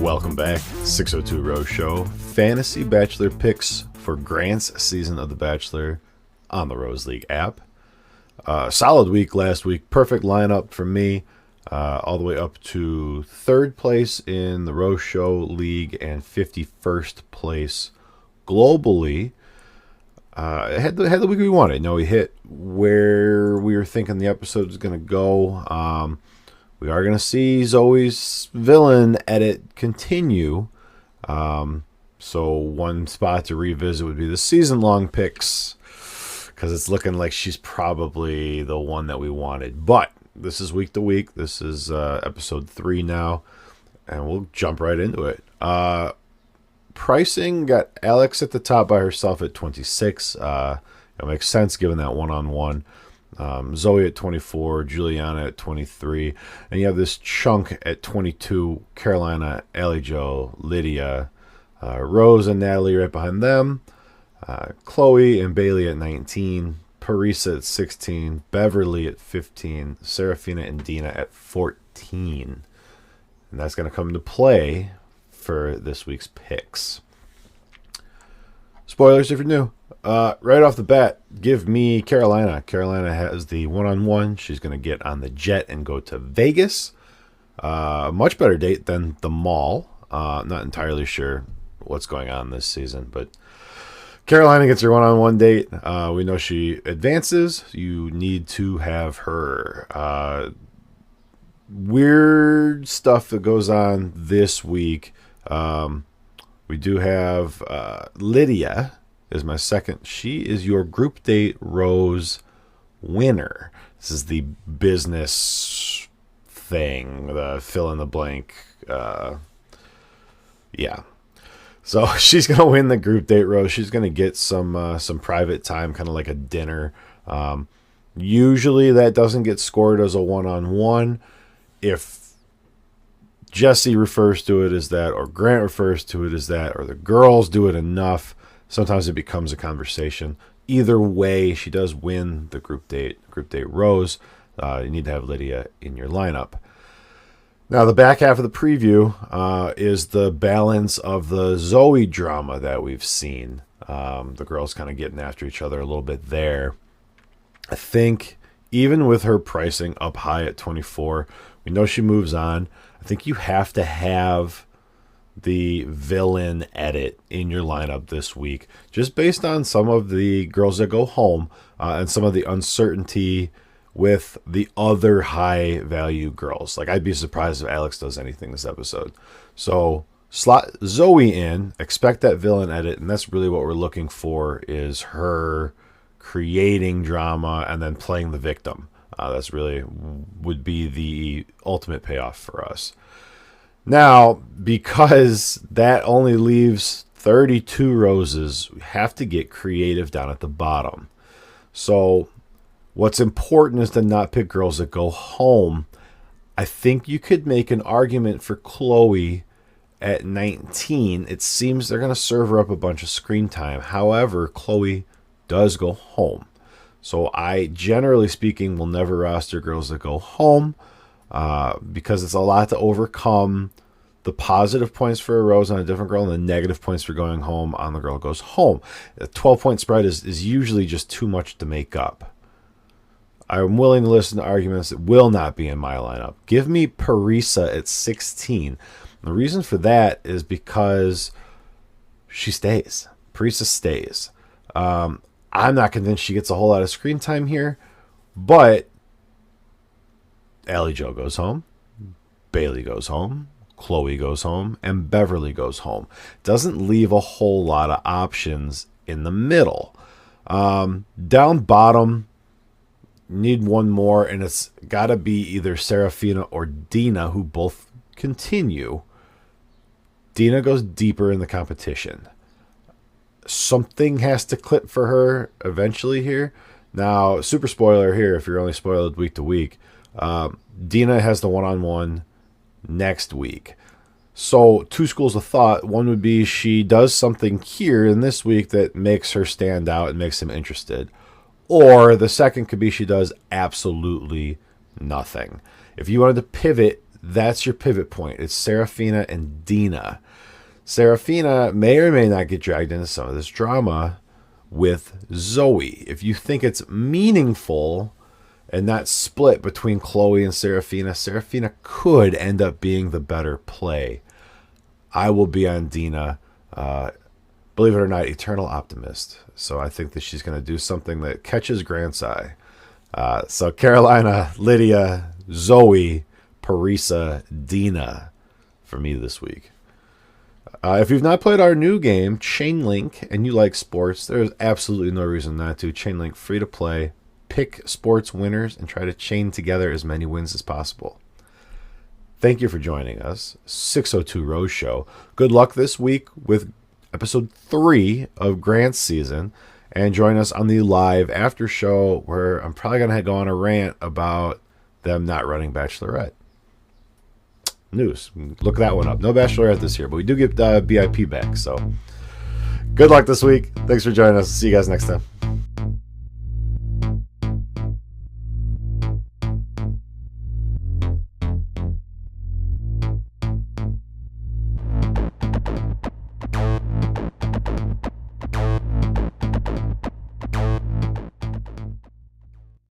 Welcome back, 602 Rose Show, Fantasy Bachelor Picks for Grant's season of The Bachelor on the Rose League app. Solid week last week, perfect lineup for me, all the way up to third place in the Rose Show League and 51st place globally. Had the week we wanted. No, we hit where we were thinking the episode was going to go. We are going to see Zoe's villain edit continue. So one spot to revisit would be the season-long picks, because it's looking like she's probably the one that we wanted. But this is week to week. This is episode 3 now, and we'll jump right into it. Pricing got Alex at the top by herself at 26. It makes sense given that one-on-one. Zoe at 24, Juliana at 23, and you have this chunk at 22, Carolina, Allie Jo, Lydia, Rose and Natalie right behind them, Chloe and Bailey at 19, Parisa at 16, Beverly at 15, Serafina and Dina at 14. And that's going to come into play for this week's picks. Spoilers if you're new. Right off the bat, give me Carolina. Carolina has the one-on-one. She's going to get on the jet and go to Vegas. Much better date than the mall. Not entirely sure what's going on this season, but Carolina gets her one-on-one date. We know she advances. You need to have her. Weird stuff that goes on this week. We do have Lydia is my second. She is your group date Rose winner. This is the business thing, the fill in the blank. Yeah. So she's going to win the group date Rose. She's going to get some private time, kind of like a dinner. Usually that doesn't get scored as a one-on-one. If Jesse refers to it as that, or Grant refers to it as that, or the girls do it enough, sometimes it becomes a conversation. Either way, she does win the group date Rose. You need to have Lydia in your lineup. Now, the back half of the preview is the balance of the Zoe drama that we've seen. The girls kind of getting after each other a little bit there. I think even with her pricing up high at 24, we know she moves on. I think you have to have the villain edit in your lineup this week, just based on some of the girls that go home and some of the uncertainty with the other high value girls. Like, I'd be surprised if Alex does anything this episode. So slot Zoe in, expect that villain edit, and that's really what we're looking for, is her creating drama and then playing the victim. That's really would be the ultimate payoff for us. Now, because that only leaves 32 roses, we have to get creative down at the bottom. So what's important is to not pick girls that go home. I think you could make an argument for Chloe at 19. It seems they're going to serve her up a bunch of screen time. However, Chloe does go home. So I, generally speaking, will never roster girls that go home because it's a lot to overcome the positive points for a Rose on a different girl and the negative points for going home on the girl that goes home. A 12-point spread is usually just too much to make up. I'm willing to listen to arguments that will not be in my lineup. Give me Parisa at 16. The reason for that is because she stays. Parisa stays. I'm not convinced she gets a whole lot of screen time here, but Allie Jo goes home, Bailey goes home, Chloe goes home, and Beverly goes home. Doesn't leave a whole lot of options in the middle. Down bottom, need one more, and it's got to be either Serafina or Dina, who both continue. Dina goes deeper in the competition. Something has to clip for her eventually here. Now, super spoiler here, if you're only spoiled week to week, Dina has the one-on-one next week. So 2 schools of thought. One would be she does something here in this week that makes her stand out and makes him interested. Or the second could be she does absolutely nothing. If you wanted to pivot That's your pivot point. It's Serafina and Dina. Serafina may or may not get dragged into some of this drama with Zoe. If you think it's meaningful and not split between Chloe and Serafina, Serafina could end up being the better play. I will be on Dina. Believe it or not, eternal optimist. So I think that she's going to do something that catches Grant's eye. So Carolina, Lydia, Zoe, Parisa, Dina for me this week. If you've not played our new game, Chainlink, and you like sports, there's absolutely no reason not to. Chainlink, free to play. Pick sports winners and try to chain together as many wins as possible. Thank you for joining us. 602 Rose Show. Good luck this week with episode 3 of Grant's season. And join us on the live after show where I'm probably going to go on a rant about them not running Bachelorette. News. Look that one up. No Bachelorette this year, but we do get BIP back. So good luck this week. Thanks for joining us. See you guys next time.